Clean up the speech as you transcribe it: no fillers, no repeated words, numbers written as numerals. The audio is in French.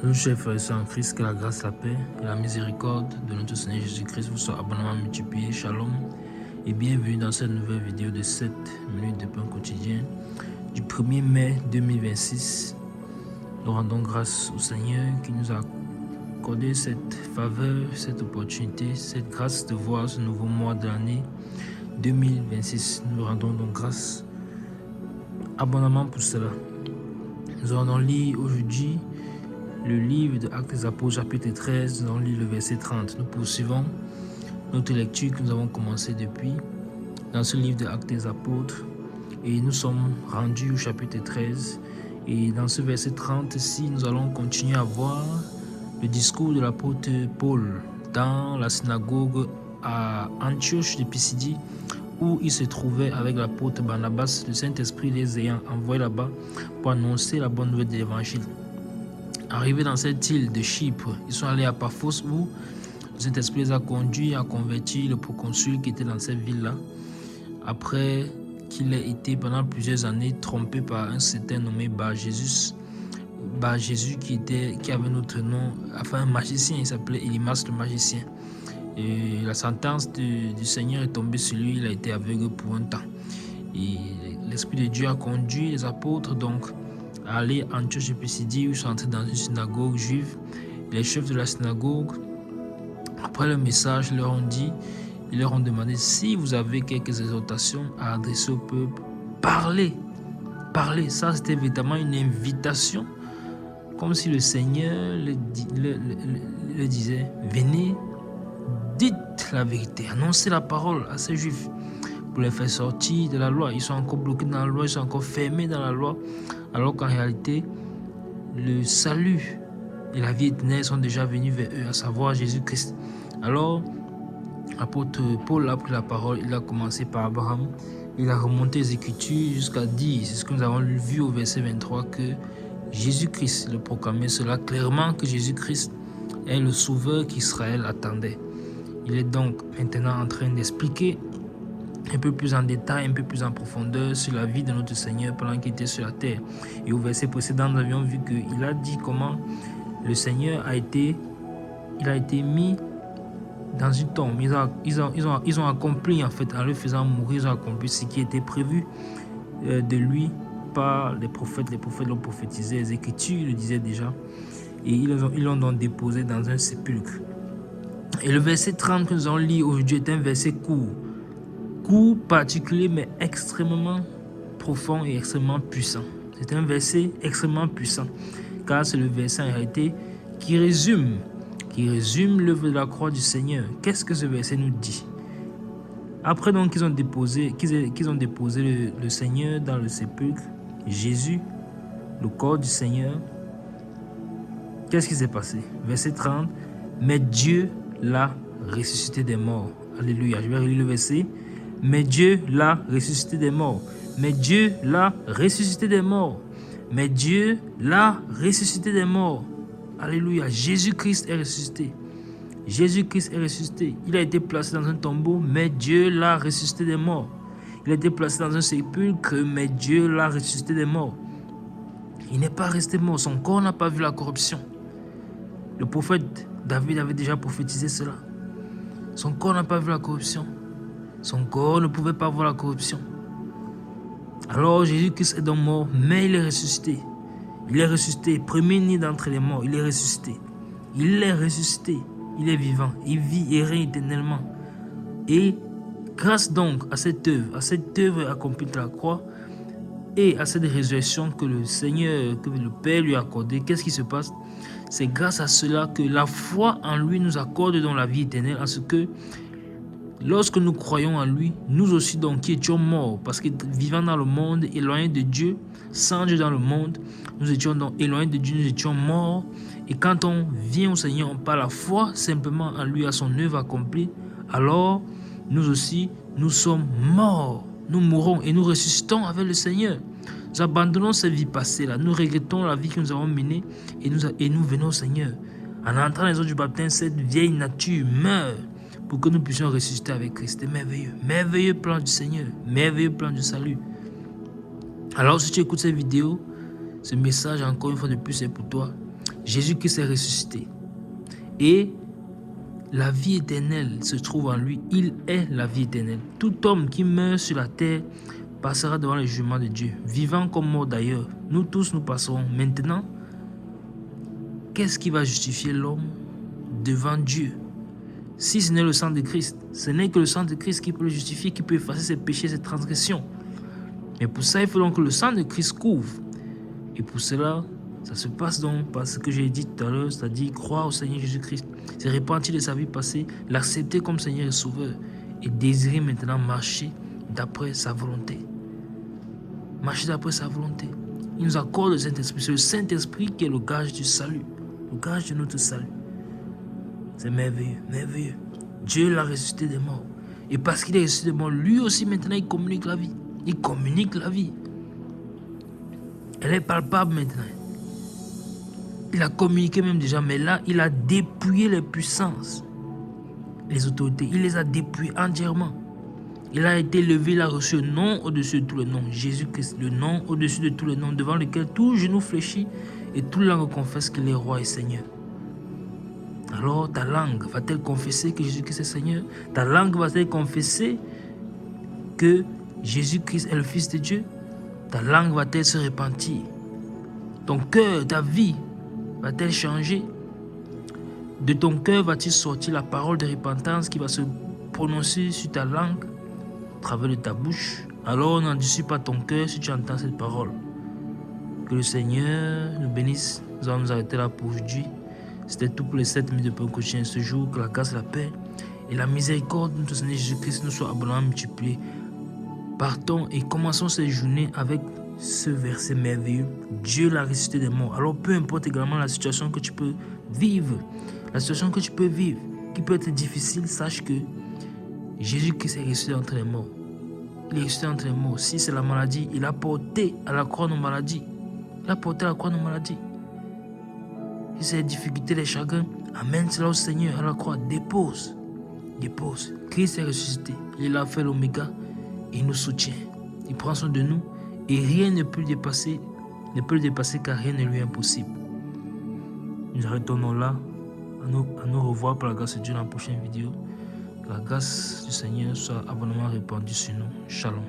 Nous, chers frères et sœurs en Christ, que la grâce, la paix et la miséricorde de notre Seigneur Jésus-Christ vous soient abondamment multipliés. Shalom et bienvenue dans cette nouvelle vidéo de 7 minutes de pain quotidien du 1er mai 2026. Nous rendons grâce au Seigneur qui nous a accordé cette faveur, cette opportunité, cette grâce de voir ce nouveau mois de l'année 2026. Nous rendons donc grâce abondamment pour cela. Nous allons lire aujourd'hui le livre de Actes des Apôtres, chapitre 13, nous allons lire le verset 30. Nous poursuivons notre lecture que nous avons commencé depuis dans ce livre de Actes des Apôtres et nous sommes rendus au chapitre 13. Et dans ce verset 30-ci, nous allons continuer à voir le discours de l'apôtre Paul dans la synagogue à Antioche de Pisidie où il se trouvait avec l'apôtre Barnabas, le Saint-Esprit les ayant envoyés là-bas pour annoncer la bonne nouvelle de l'Évangile. Arrivés dans cette île de Chypre, ils sont allés à Paphos où le Saint-Esprit les a conduits à convertir le proconsul qui était dans cette ville-là. Après qu'il ait été pendant plusieurs années trompé par un certain nommé Bar-Jésus qui avait notre nom, enfin un magicien, il s'appelait Élymas le magicien. Et la sentence du Seigneur est tombée sur lui, il a été aveugle pour un temps. Et l'Esprit de Dieu a conduit les apôtres donc à aller à Antioche de Pisidie où ils sont entrés dans une synagogue juive. Les chefs de la synagogue, après le message, ils leur ont demandé si vous avez quelques exhortations à adresser au peuple, parlez. Ça, c'était véritablement une invitation, comme si le Seigneur le disait, venez, dites la vérité, annoncez la parole à ces juifs pour les faire sortir de la loi. Ils sont encore bloqués dans la loi, ils sont encore fermés dans la loi, alors qu'en réalité, le salut et la vie éternelle sont déjà venus vers eux, à savoir Jésus-Christ. Alors, l'apôtre Paul a pris la parole, il a commencé par Abraham, il a remonté les Écritures jusqu'à dire, c'est ce que nous avons vu au verset 23, que Jésus-Christ le proclamait cela clairement, que Jésus-Christ est le sauveur qu'Israël attendait. Il est donc maintenant en train d'expliquer un peu plus en détail, un peu plus en profondeur sur la vie de notre Seigneur pendant qu'il était sur la terre. Et au verset précédent, nous avions vu qu'il a dit comment le Seigneur a été mis dans une tombe. Ils ont accompli, en fait, en le faisant mourir, ils ont accompli ce qui était prévu de lui par les prophètes. Les prophètes l'ont prophétisé, les Écritures le disaient déjà. Et ils l'ont donc déposé dans un sépulcre. Et le verset 30 que nous allons lire aujourd'hui est un verset court, particulier, mais extrêmement profond et extrêmement puissant. C'est un verset extrêmement puissant, car c'est le verset en réalité qui résume l'œuvre de la croix du Seigneur. Qu'est-ce que ce verset nous dit? Après donc qu'ils ont déposé le Seigneur dans le sépulcre, Jésus, le corps du Seigneur, qu'est-ce qui s'est passé? Verset 30, mais Dieu l'a ressuscité des morts. Alléluia. Je vais relire le verset. Mais Dieu l'a ressuscité des morts. Mais Dieu l'a ressuscité des morts. Mais Dieu l'a ressuscité des morts. Alléluia. Jésus-Christ est ressuscité. Jésus-Christ est ressuscité. Il a été placé dans un tombeau, mais Dieu l'a ressuscité des morts. Il a été placé dans un sépulcre, mais Dieu l'a ressuscité des morts. Il n'est pas resté mort. Son corps n'a pas vu la corruption. Le prophète David avait déjà prophétisé cela. Son corps n'a pas vu la corruption. Son corps ne pouvait pas voir la corruption. Alors Jésus-Christ est donc mort, mais il est ressuscité. Il est ressuscité, premier-né d'entre les morts. Il est ressuscité. Il est ressuscité. Il est vivant. Il vit et règne éternellement. Et grâce donc à cette œuvre accomplie de la croix et à cette résurrection que le Seigneur, que le Père lui a accordée, qu'est-ce qui se passe? C'est grâce à cela que la foi en lui nous accorde donc la vie éternelle, à ce que lorsque nous croyons en lui, nous aussi donc qui étions morts, parce que vivant dans le monde, éloignés de Dieu, sans Dieu dans le monde, nous étions donc éloignés de Dieu, nous étions morts. Et quand on vient au Seigneur, on parle la foi simplement en lui, à son œuvre accomplie, alors nous aussi, nous sommes morts. Nous mourons et nous ressuscitons avec le Seigneur. Nous abandonnons cette vie passée-là. Nous regrettons la vie que nous avons menée et nous venons au Seigneur. En entrant dans les eaux du baptême, cette vieille nature meurt pour que nous puissions ressusciter avec Christ. C'est merveilleux. Merveilleux plan du Seigneur. Merveilleux plan du salut. Alors si tu écoutes cette vidéo, ce message encore une fois de plus est pour toi. Jésus-Christ est ressuscité. Et la vie éternelle se trouve en lui. Il est la vie éternelle. Tout homme qui meurt sur la terre passera devant le jugement de Dieu. Vivant comme mort d'ailleurs, nous tous nous passerons. Maintenant, qu'est-ce qui va justifier l'homme devant Dieu? Si ce n'est le sang de Christ, ce n'est que le sang de Christ qui peut le justifier, qui peut effacer ses péchés, ses transgressions. Mais pour ça, il faut donc que le sang de Christ couvre. Et pour cela, ça se passe donc par ce que j'ai dit tout à l'heure, c'est-à-dire croire au Seigneur Jésus-Christ, se repentir de sa vie passée, l'accepter comme Seigneur et Sauveur et désirer maintenant marcher d'après sa volonté. Marcher d'après sa volonté. Il nous accorde le Saint-Esprit. C'est le Saint-Esprit qui est le gage du salut, le gage de notre salut. C'est merveilleux, merveilleux. Dieu l'a ressuscité des morts. Et parce qu'il est ressuscité des morts, lui aussi maintenant il communique la vie. Il communique la vie. Elle est palpable maintenant. Il a communiqué même déjà, mais là, il a dépouillé les puissances, les autorités. Il les a dépouillées entièrement. Il a été levé, il a reçu le nom au-dessus de tous les noms. Jésus-Christ, le nom au-dessus de tous les noms, devant lequel tout genou fléchit et toute langue confesse qu'il est roi et Seigneur. Alors ta langue va-t-elle confesser que Jésus-Christ est Seigneur? Ta langue va-t-elle confesser que Jésus-Christ est le Fils de Dieu? Ta langue va-t-elle se repentir? Ton cœur, ta vie va-t-elle changer? De ton cœur va-t-il sortir la parole de repentance qui va se prononcer sur ta langue, au travers de ta bouche? Alors n'endurcis pas ton cœur si tu entends cette parole. Que le Seigneur nous bénisse. Nous allons nous arrêter là pour aujourd'hui. C'était tout pour les 7 minutes de pain quotidien ce jour. Que la grâce, la paix et la miséricorde de notre Seigneur Jésus-Christ nous soient abondamment multipliés. Partons et commençons cette journée avec ce verset merveilleux. Dieu l'a ressuscité des morts. Alors peu importe également la situation que tu peux vivre, qui peut être difficile, sache que Jésus-Christ est ressuscité entre les morts. Il est ressuscité entre les morts. Si c'est la maladie, il a porté à la croix nos maladies. Si c'est les difficultés, les chagrins, amène cela au Seigneur à la croix. Dépose. Christ est ressuscité. Il a fait l'oméga et il nous soutient. Il prend soin de nous et rien ne peut le dépasser car rien ne lui est impossible. Nous arrêtons là. À nous revoir par la grâce de Dieu dans la prochaine vidéo. Que la grâce du Seigneur soit abondamment répandue sur nous. Shalom.